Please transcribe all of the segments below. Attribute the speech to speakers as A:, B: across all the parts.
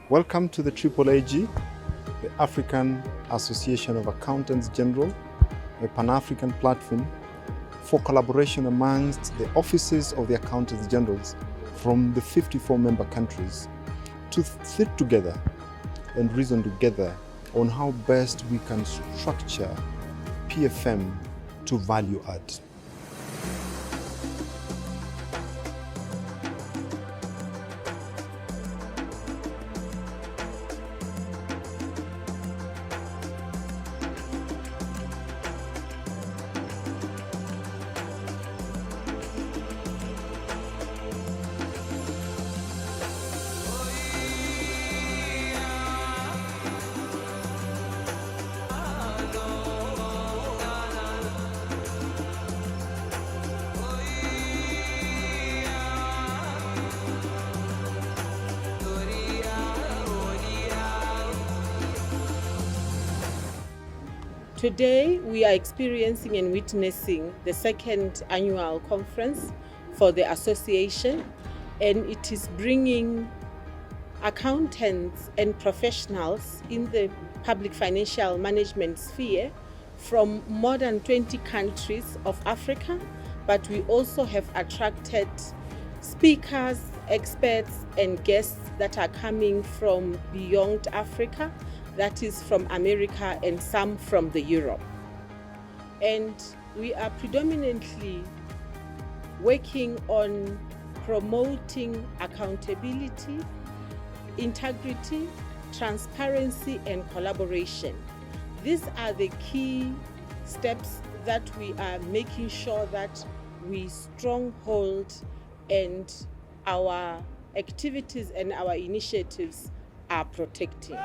A: Welcome to the AAAG, the African Association of Accountants General, a Pan-African platform for collaboration amongst the offices of the Accountants Generals from the 54 member countries to sit together and reason together on how best we can structure PFM to value add.
B: Today, we are experiencing and witnessing the second annual conference for the association, and it is bringing accountants and professionals in the public financial management sphere from more than 20 countries of Africa, but we also have attracted speakers, experts, and guests that are coming from beyond Africa, that is from America and some from the Europe. And we are predominantly working on promoting accountability, integrity, transparency, and collaboration. These are the key steps that we are making sure that we stronghold and our activities and our initiatives are protecting.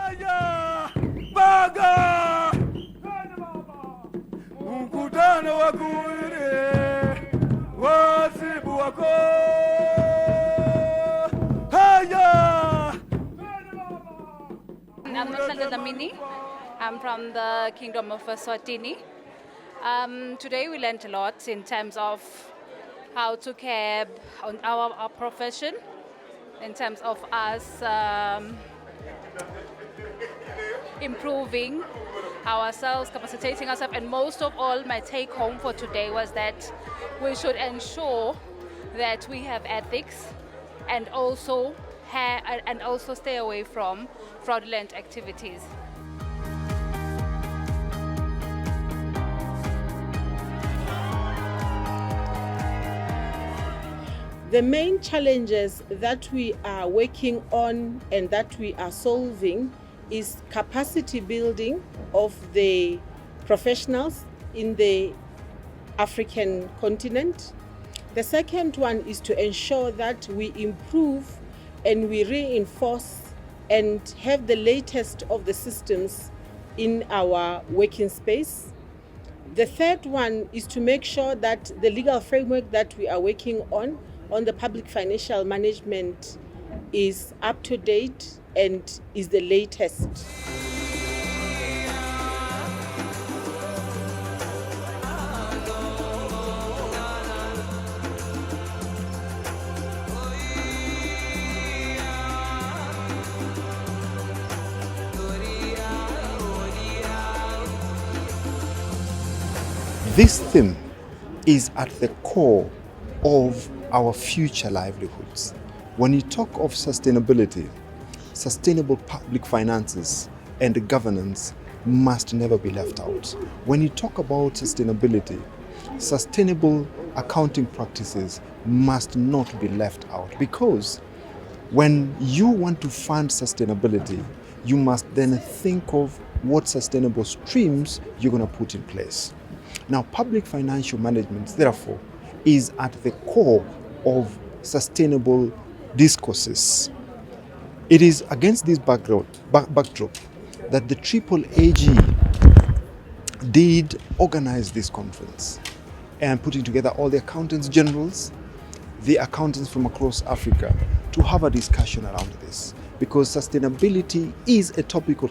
C: I'm from the Kingdom of Eswatini. Today we learned a lot in terms of how to care on our profession, in terms of us improving ourselves, capacitating ourselves, and most of all, my take home for today was that we should ensure that we have ethics and also stay away from fraudulent activities.
B: The main challenges that we are working on and that we are solving is capacity building of the professionals in the African continent. The second one is to ensure that we improve and we reinforce and have the latest of the systems in our working space. The third one is to make sure that the legal framework that we are working on the public financial management is up to date and is the latest.
A: This theme is at the core of our future livelihoods. When you talk of sustainability, sustainable public finances and governance must never be left out. When you talk about sustainability, sustainable accounting practices must not be left out, because when you want to fund sustainability, you must then think of what sustainable streams you're going to put in place. Now, public financial management, therefore, is at the core of sustainable discourses. It is against this backdrop that the AAAG did organize this conference and putting together all the accountants generals, the accountants from across Africa, to have a discussion around this, because sustainability is a topical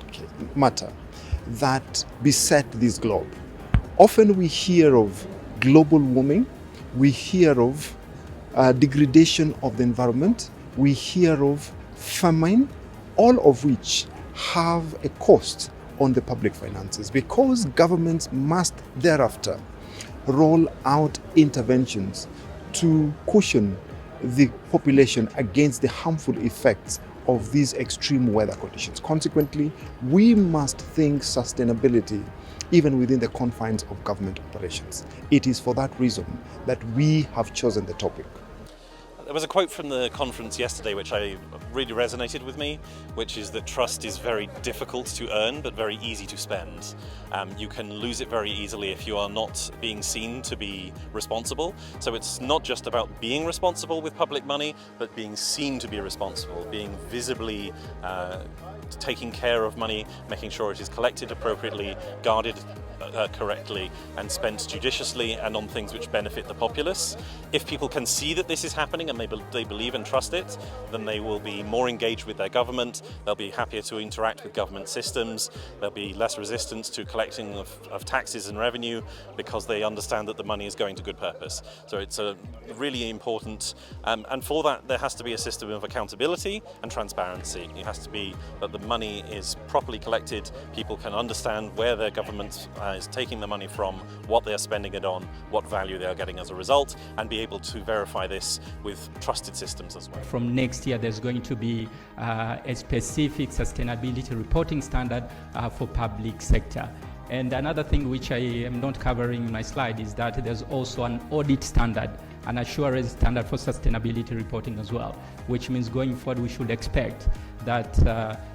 A: matter that beset this globe. Often we hear of global warming, we hear of degradation of the environment, we hear of famine. all of which have a cost on the public finances, because governments must thereafter roll out interventions to cushion the population against the harmful effects of these extreme weather conditions. Consequently, we must think sustainability even within the confines of government operations. It is for that reason that we have chosen the topic.
D: There was a quote from the conference yesterday which really resonated with me, which is that trust is very difficult to earn but very easy to spend. You can lose it very easily if you are not being seen to be responsible. So it's not just about being responsible with public money, but being seen to be responsible, being visibly taking care of money, making sure it is collected appropriately, guarded correctly, and spent judiciously and on things which benefit the populace. If people can see that this is happening and they believe and trust it, then they will be more engaged with their government, they'll be happier to interact with government systems, they'll be less resistant to collecting of taxes and revenue because they understand that the money is going to good purpose. So it's a really important, and for that there has to be a system of accountability and transparency. It has to be that the money is properly collected, people can understand where their government is taking the money from, what they're spending it on, what value they are getting as a result, and be able to verify this with trusted systems as well.
E: From next year, there's going to be a specific sustainability reporting standard for public sector. And another thing which I am not covering in my slide is that there's also an audit standard, an assurance standard for sustainability reporting as well, which means going forward we should expect that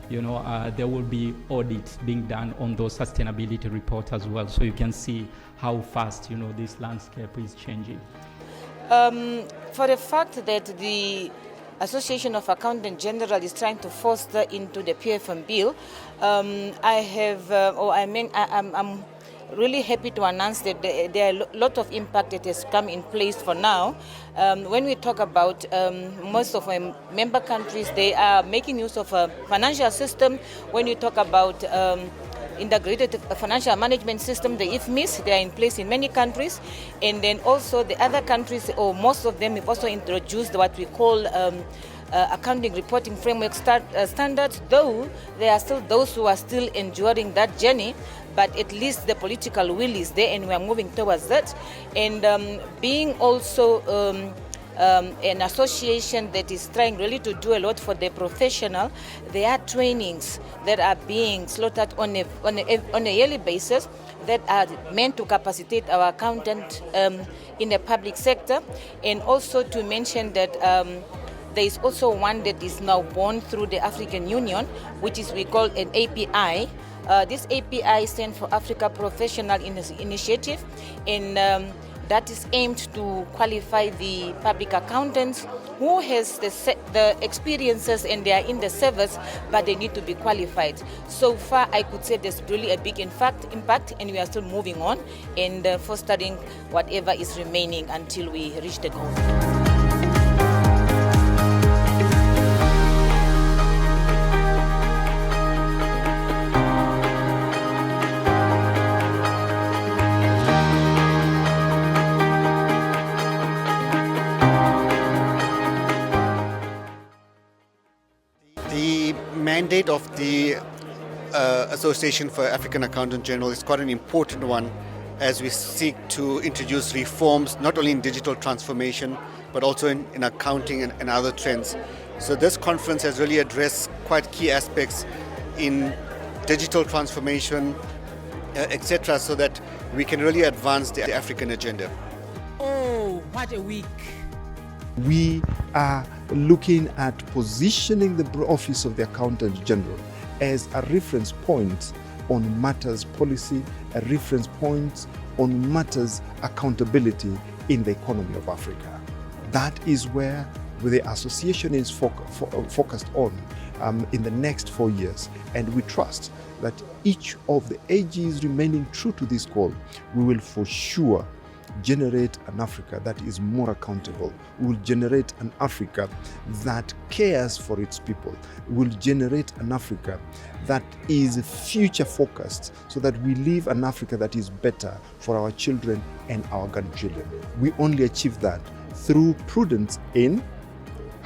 E: there will be audits being done on those sustainability reports as well, so you can see how fast this landscape is changing.
F: For the fact that the Association of Accountants General is trying to foster into the PFM bill, I'm really happy to announce that there are a lot of impact that has come in place for now. When we talk about most of our member countries, they are making use of a financial system. When you talk about integrated financial management system, the IFMIS, they are in place in many countries. And then also the other countries, or most of them, have also introduced what we call accounting reporting framework standards, though there are still those who are still enduring that journey, but at least the political will is there and we are moving towards that. And being also an association that is trying really to do a lot for the professional, there are trainings that are being slaughtered on a yearly basis that are meant to capacitate our accountant in the public sector. And also to mention that there is also one that is now born through the African Union, which is we call an API. This API stands for Africa Professional Initiative, and that is aimed to qualify the public accountants who has the experiences and they are in the service, but they need to be qualified. So far, I could say there's really a big impact, and we are still moving on and fostering whatever is remaining until we reach the goal.
G: The mandate of the Association for African Accountant General is quite an important one as we seek to introduce reforms not only in digital transformation but also in accounting and other trends. So this conference has really addressed quite key aspects in digital transformation, etc., so that we can really advance the African agenda.
H: Oh, what a week!
A: We are looking at positioning the office of the Accountant General as a reference point on matters policy, a reference point on matters accountability in the economy of Africa. That is where the association is focused on in the next 4 years, and we trust that each of the AGs remaining true to this goal, we will for sure generate an Africa that is more accountable. We will generate an Africa that cares for its people. We will generate an Africa that is future focused, so that we live an Africa that is better for our children and our grandchildren. We only achieve that through prudence in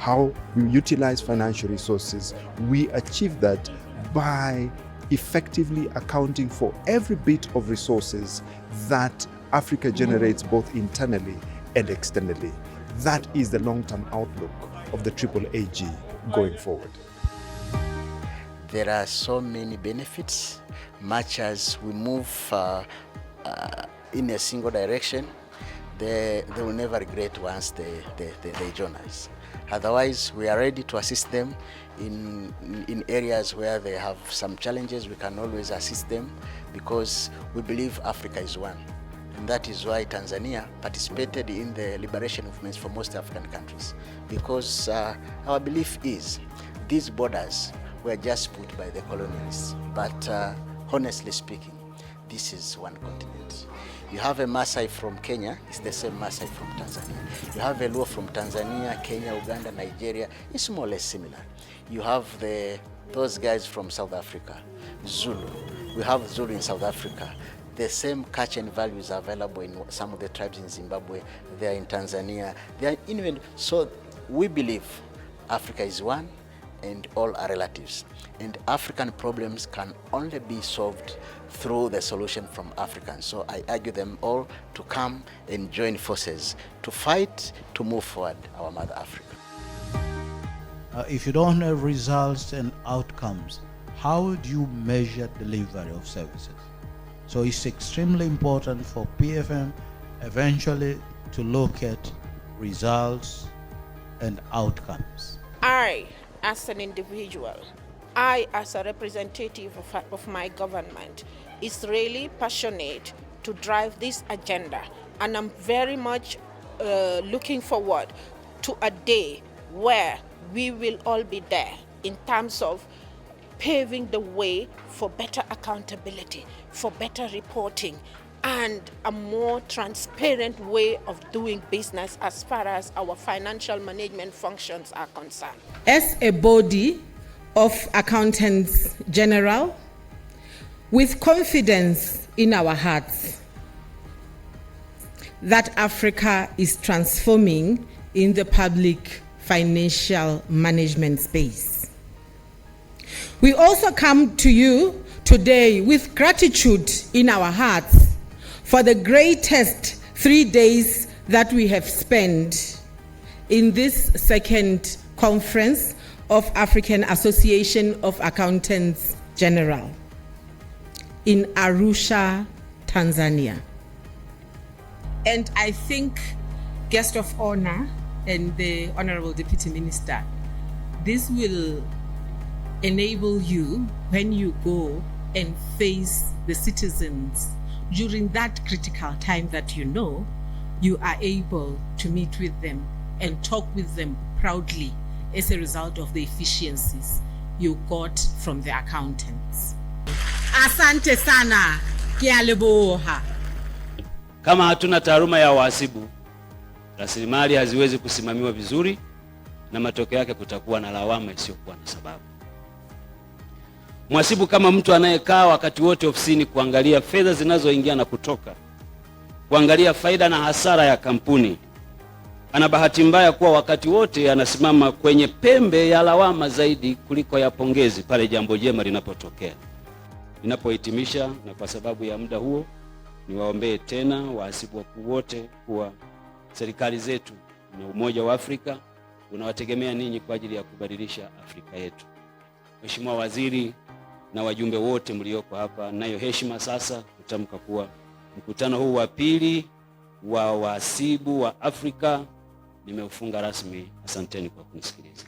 A: how we utilize financial resources, we achieve that by effectively accounting for every bit of resources that Africa generates both internally and externally. That is the long-term outlook of the AAAG going forward.
I: There are so many benefits, much as we move in a single direction, they will never regret once they join us. Otherwise, we are ready to assist them in areas where they have some challenges. We can always assist them because we believe Africa is one. And that is why Tanzania participated in the liberation movements for most African countries. Because our belief is these borders were just put by the colonialists. But honestly speaking, this is one continent. You have a Maasai from Kenya, it's the same Maasai from Tanzania. You have a Luo from Tanzania, Kenya, Uganda, Nigeria, it's more or less similar. You have those guys from South Africa, Zulu. We have Zulu in South Africa. The same culture and values are available in some of the tribes in Zimbabwe, they are in Tanzania. They are even, so we believe Africa is one and all are relatives. And African problems can only be solved through the solution from Africans. So I urge them all to come and join forces to fight to move forward our Mother Africa.
J: If you don't have results and outcomes, how do you measure delivery of services? So it's extremely important for PFM eventually to look at results and outcomes.
K: I, as an individual, I, as a representative of my government, is really passionate to drive this agenda, and I'm very much looking forward to a day where we will all be there in terms of paving the way for better accountability, for better reporting, and a more transparent way of doing business as far as our financial management functions are concerned.
B: As a body of accountants general, with confidence in our hearts that Africa is transforming in the public financial management space. We also come to you today with gratitude in our hearts for the greatest 3 days that we have spent in this second conference of African Association of Accountants General in Arusha, Tanzania. And I think guest of honor and the Honorable Deputy Minister, this will enable you when you go and face the citizens during that critical time that you are able to meet with them and talk with them proudly as a result of the efficiencies you got from the accountants. Asante sana, kialeboha.
L: Kama hatuna taaluma ya uhasibu, rasilimali haziwezi kusimamiwa vizuri na matokeo yake kutakuwa na lawama isiyokuwa na sababu. Mhasibu kama mtu anayekaa wakati wote ofisini kuangalia fedha zinazoingia na kutoka, kuangalia faida na hasara ya kampuni, ana bahati mbaya kuwa wakati wote anasimama kwenye pembe ya lawama zaidi kuliko ya pongezi pale jambo jema linapotokea. Ninapohitimisha, na kwa sababu ya muda huo, niwaombee tena wahasibu wakuu wote kuwa serikali zetu na Umoja wa Afrika unawategemea ninyi kwa ajili ya kubadilisha Afrika yetu. Mheshimiwa Waziri na wajumbe wote mlioko hapa, nayo heshima sasa kutamka kuwa mkutano huu wa pili wa wahasibu wa Afrika nimeufunga rasmi. Asanteni kwa kunisikiliza.